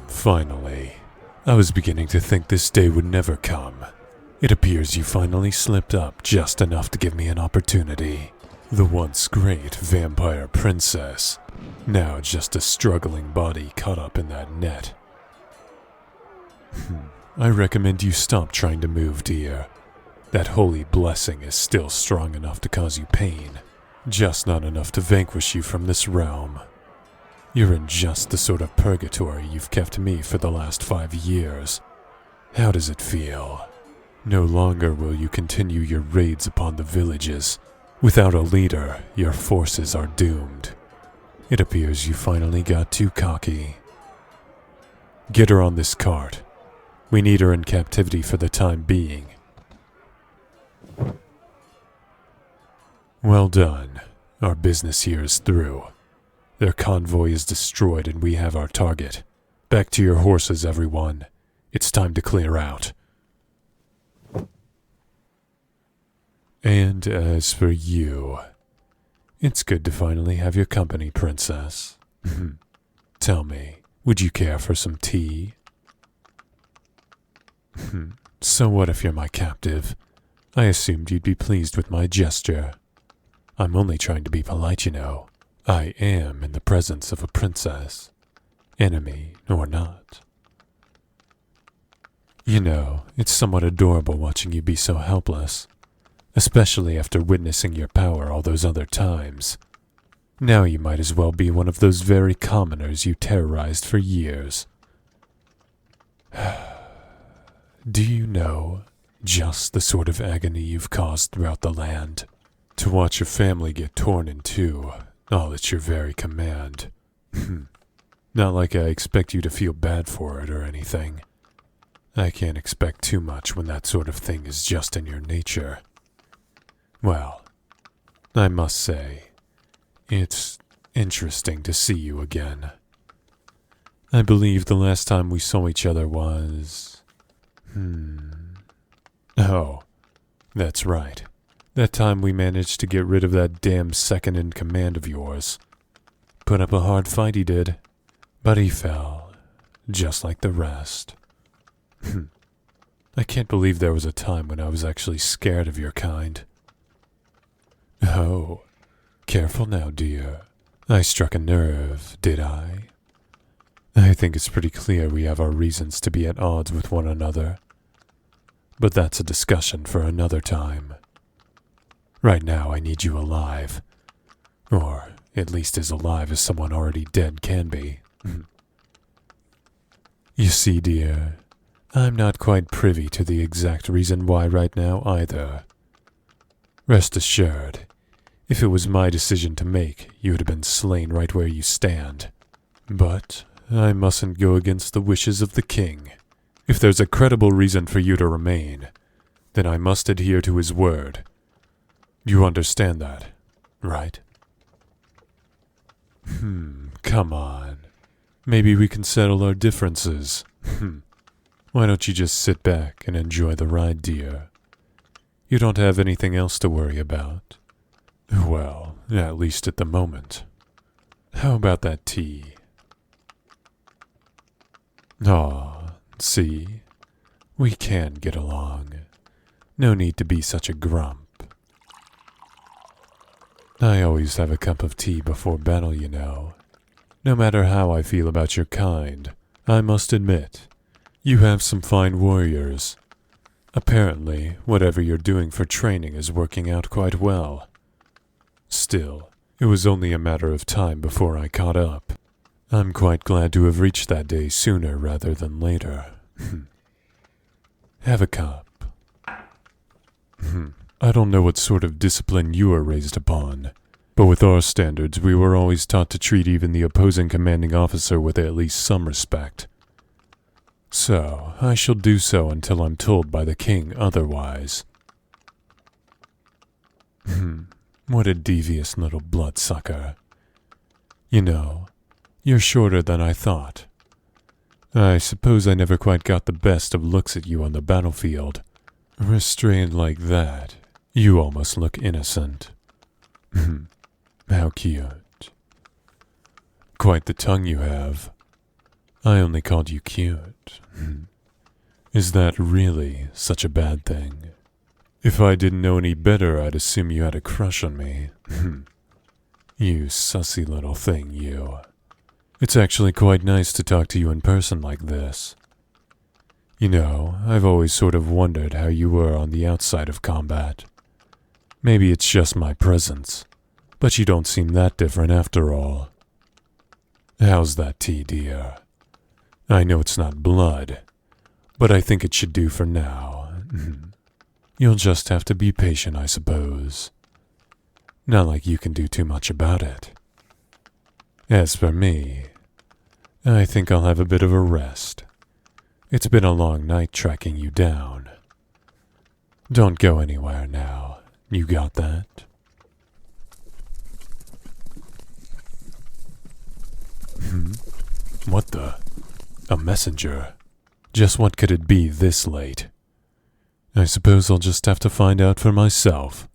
Finally. I was beginning to think this day would never come. It appears you finally slipped up just enough to give me an opportunity. The once great vampire princess, now just a struggling body caught up in that net. I recommend you stop trying to move, dear. That holy blessing is still strong enough to cause you pain, just not enough to vanquish you from this realm. You're in just the sort of purgatory you've kept me for the last 5 years. How does it feel? No longer will you continue your raids upon the villages. Without a leader, your forces are doomed. It appears you finally got too cocky. Get her on this cart. We need her in captivity for the time being. Well done. Our business here is through. Their convoy is destroyed and we have our target. Back to your horses, everyone. It's time to clear out. And as for you, it's good to finally have your company, princess. Tell me, would you care for some tea? So what if you're my captive? I assumed you'd be pleased with my gesture. I'm only trying to be polite, you know. I am in the presence of a princess, enemy or not. You know, it's somewhat adorable watching you be so helpless, especially after witnessing your power all those other times. Now you might as well be one of those very commoners you terrorized for years. Do you know just the sort of agony you've caused throughout the land? To watch your family get torn in two, all at your very command. Not like I expect you to feel bad for it or anything. I can't expect too much when that sort of thing is just in your nature. Well, I must say, it's interesting to see you again. I believe the last time we saw each other was... Oh, that's right. That time we managed to get rid of that damn second-in-command of yours. Put up a hard fight, he did. But he fell, just like the rest. I can't believe there was a time when I was actually scared of your kind. Oh, careful now, dear. I struck a nerve, did I? I think it's pretty clear we have our reasons to be at odds with one another. But that's a discussion for another time. Right now I need you alive. Or at least as alive as someone already dead can be. You see, dear, I'm not quite privy to the exact reason why right now either. Rest assured, if it was my decision to make, you would have been slain right where you stand. But I mustn't go against the wishes of the king. If there's a credible reason for you to remain, then I must adhere to his word. You understand that, right? Come on. Maybe we can settle our differences. Why don't you just sit back and enjoy the ride, dear? You don't have anything else to worry about. Well, at least at the moment. How about that tea? Aw, see? We can get along. No need to be such a grump. I always have a cup of tea before battle, you know. No matter how I feel about your kind, I must admit, you have some fine warriors. Apparently, whatever you're doing for training is working out quite well. Still, it was only a matter of time before I caught up. I'm quite glad to have reached that day sooner rather than later. Have a cup. I don't know what sort of discipline you were raised upon, but with our standards we were always taught to treat even the opposing commanding officer with at least some respect. So, I shall do so until I'm told by the king otherwise. What a devious little bloodsucker. You know, you're shorter than I thought. I suppose I never quite got the best of looks at you on the battlefield. Restrained like that, you almost look innocent. How cute. Quite the tongue you have. I only called you cute. Is that really such a bad thing? If I didn't know any better, I'd assume you had a crush on me. You sussy little thing, you. It's actually quite nice to talk to you in person like this. You know, I've always sort of wondered how you were on the outside of combat. Maybe it's just my presence, but you don't seem that different after all. How's that tea, dear? I know it's not blood, but I think it should do for now. You'll just have to be patient, I suppose. Not like you can do too much about it. As for me, I think I'll have a bit of a rest. It's been a long night tracking you down. Don't go anywhere now. You got that? What the? A messenger? Just what could it be this late? I suppose I'll just have to find out for myself.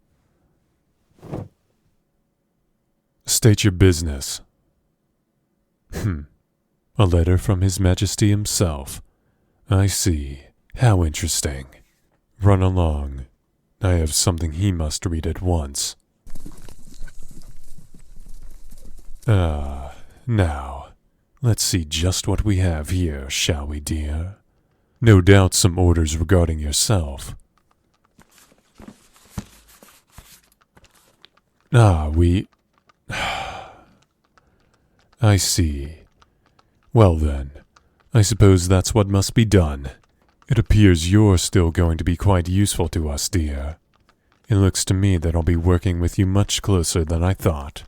State your business. A letter from His Majesty himself. I see. How interesting. Run along. I have something he must read at once. Now, let's see just what we have here, shall we, dear? No doubt some orders regarding yourself. I see. Well then, I suppose that's what must be done. It appears you're still going to be quite useful to us, dear. It looks to me that I'll be working with you much closer than I thought.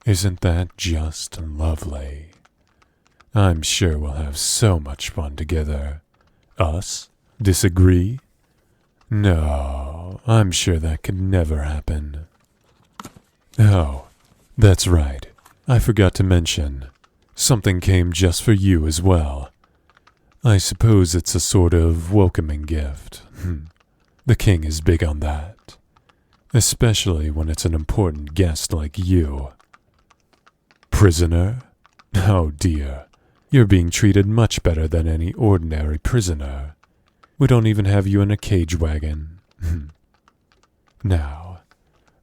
Isn't that just lovely? I'm sure we'll have so much fun together. Us? Disagree? No, I'm sure that could never happen. Oh, that's right. I forgot to mention. Something came just for you as well. I suppose it's a sort of welcoming gift. The king is big on that. Especially when it's an important guest like you. Prisoner? Oh dear. You're being treated much better than any ordinary prisoner. We don't even have you in a cage wagon. Now,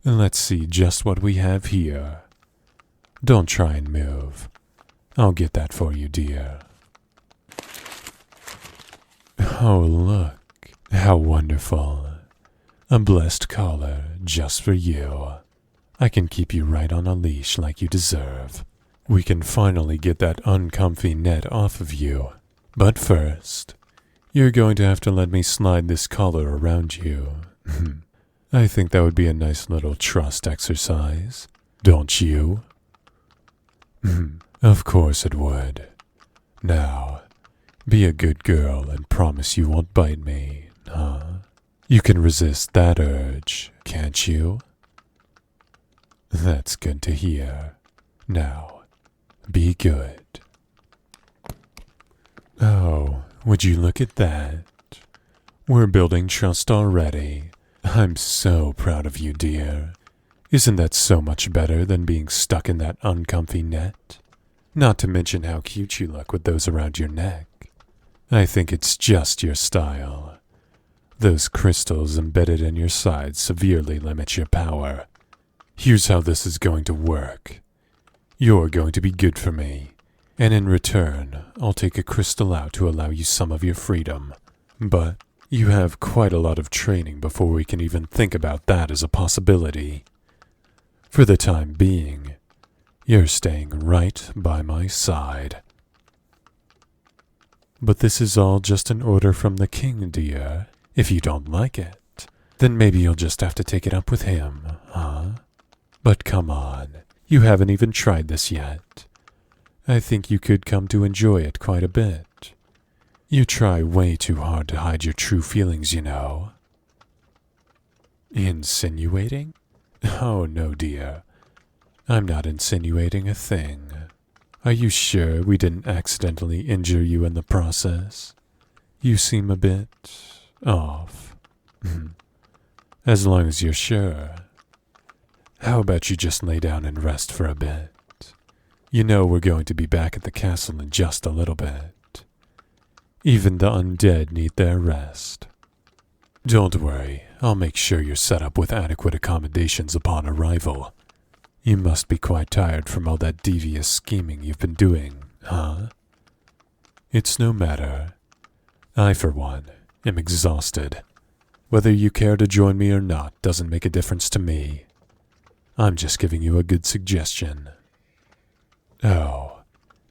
let's see just what we have here. Don't try and move. I'll get that for you, dear. Oh, look. How wonderful. A blessed collar just for you. I can keep you right on a leash like you deserve. We can finally get that uncomfy net off of you. But first, you're going to have to let me slide this collar around you. I think that would be a nice little trust exercise. Don't you? Of course it would. Now, be a good girl and promise you won't bite me, huh? You can resist that urge, can't you? That's good to hear. Now, be good. Oh, would you look at that? We're building trust already. I'm so proud of you, dear. Isn't that so much better than being stuck in that uncomfy net? Not to mention how cute you look with those around your neck. I think it's just your style. Those crystals embedded in your side severely limit your power. Here's how this is going to work. You're going to be good for me, and in return, I'll take a crystal out to allow you some of your freedom. But you have quite a lot of training before we can even think about that as a possibility. For the time being, you're staying right by my side. But this is all just an order from the king, dear. If you don't like it, then maybe you'll just have to take it up with him, huh? But come on, you haven't even tried this yet. I think you could come to enjoy it quite a bit. You try way too hard to hide your true feelings, you know. Insinuating? Oh, no, dear. I'm not insinuating a thing. Are you sure we didn't accidentally injure you in the process? You seem a bit off. As long as you're sure. How about you just lay down and rest for a bit? You know we're going to be back at the castle in just a little bit. Even the undead need their rest. Don't worry, I'll make sure you're set up with adequate accommodations upon arrival. You must be quite tired from all that devious scheming you've been doing, huh? It's no matter. I, for one, am exhausted. Whether you care to join me or not doesn't make a difference to me. I'm just giving you a good suggestion. Oh,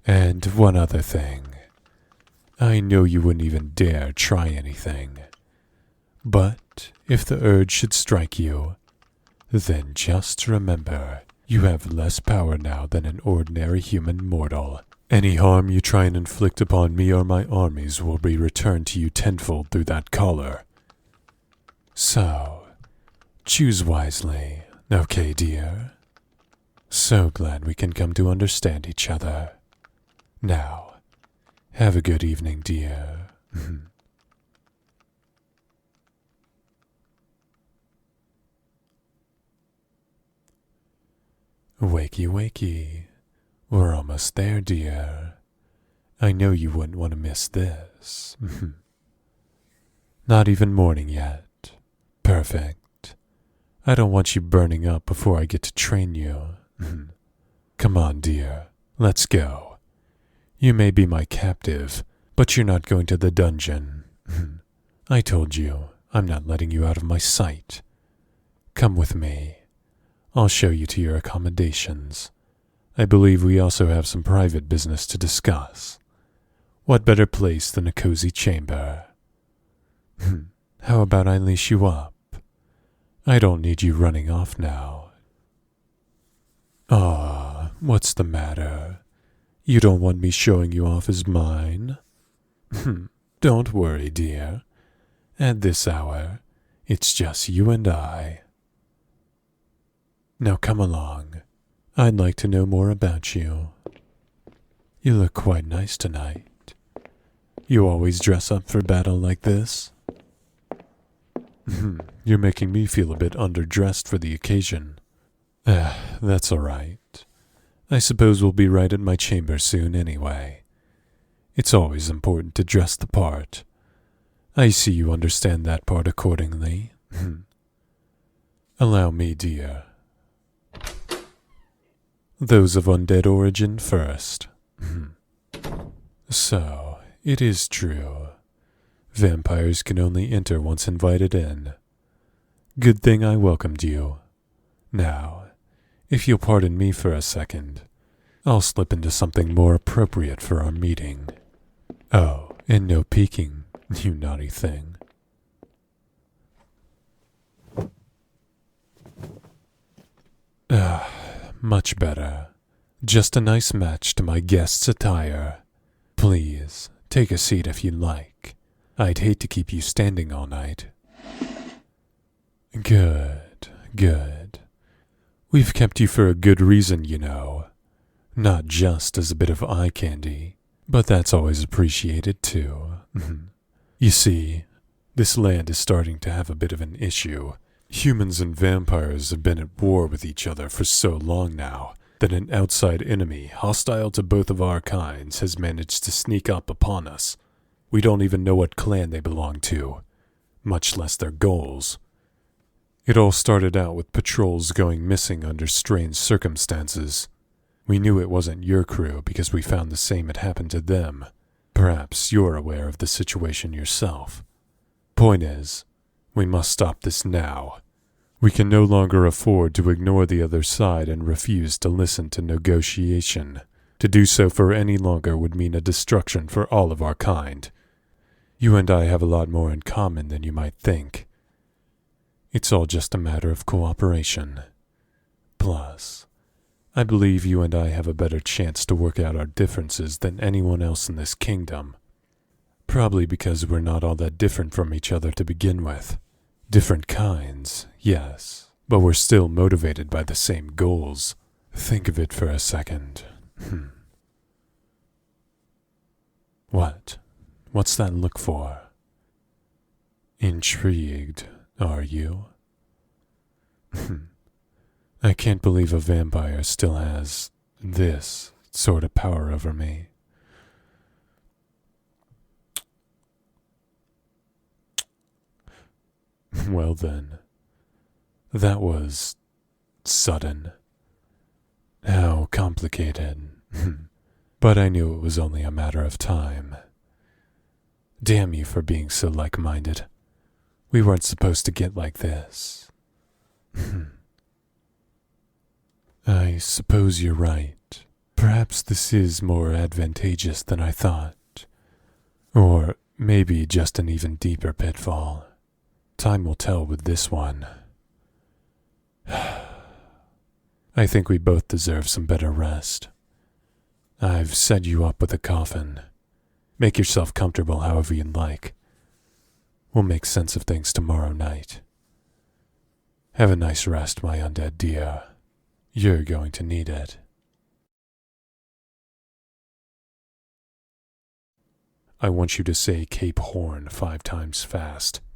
and one other thing. I know you wouldn't even dare try anything. But if the urge should strike you, then just remember, you have less power now than an ordinary human mortal. Any harm you try and inflict upon me or my armies will be returned to you tenfold through that collar. So, choose wisely, okay, dear? So glad we can come to understand each other. Now, have a good evening, dear. Wakey, wakey. We're almost there, dear. I know you wouldn't want to miss this. Not even morning yet. Perfect. I don't want you burning up before I get to train you. Come on, dear. Let's go. You may be my captive, but you're not going to the dungeon. I told you, I'm not letting you out of my sight. Come with me. I'll show you to your accommodations. I believe we also have some private business to discuss. What better place than a cozy chamber? How about I leash you up? I don't need you running off now. Ah, what's the matter? You don't want me showing you off as mine? Don't worry, dear. At this hour, it's just you and I. Now come along. I'd like to know more about you. You look quite nice tonight. You always dress up for battle like this? You're making me feel a bit underdressed for the occasion. That's all right. I suppose we'll be right at my chamber soon anyway. It's always important to dress the part. I see you understand that part accordingly. Allow me, dear. Those of undead origin first. So, it is true. Vampires can only enter once invited in. Good thing I welcomed you. Now, if you'll pardon me for a second, I'll slip into something more appropriate for our meeting. Oh, and no peeking, you naughty thing. Much better. Just a nice match to my guest's attire. Please, take a seat if you'd like. I'd hate to keep you standing all night. Good, good. We've kept you for a good reason, you know. Not just as a bit of eye candy, but that's always appreciated too. You see, this land is starting to have a bit of an issue. Humans and vampires have been at war with each other for so long now that an outside enemy hostile to both of our kinds has managed to sneak up upon us. We don't even know what clan they belong to, much less their goals. It all started out with patrols going missing under strange circumstances. We knew it wasn't your crew because we found the same had happened to them. Perhaps you're aware of the situation yourself. Point is, we must stop this now. We can no longer afford to ignore the other side and refuse to listen to negotiation. To do so for any longer would mean a destruction for all of our kind. You and I have a lot more in common than you might think. It's all just a matter of cooperation. Plus, I believe you and I have a better chance to work out our differences than anyone else in this kingdom. Probably because we're not all that different from each other to begin with. Different kinds, yes, but we're still motivated by the same goals. Think of it for a second. What? What's that look for? Intrigued, are you? I can't believe a vampire still has this sort of power over me. Well then, that was sudden. How complicated. But I knew it was only a matter of time. Damn you for being so like-minded. We weren't supposed to get like this. I suppose you're right. Perhaps this is more advantageous than I thought. Or maybe just an even deeper pitfall. Time will tell with this one. I think we both deserve some better rest. I've set you up with a coffin. Make yourself comfortable however you'd like. We'll make sense of things tomorrow night. Have a nice rest, my undead dear. You're going to need it. I want you to say Cape Horn 5 times fast.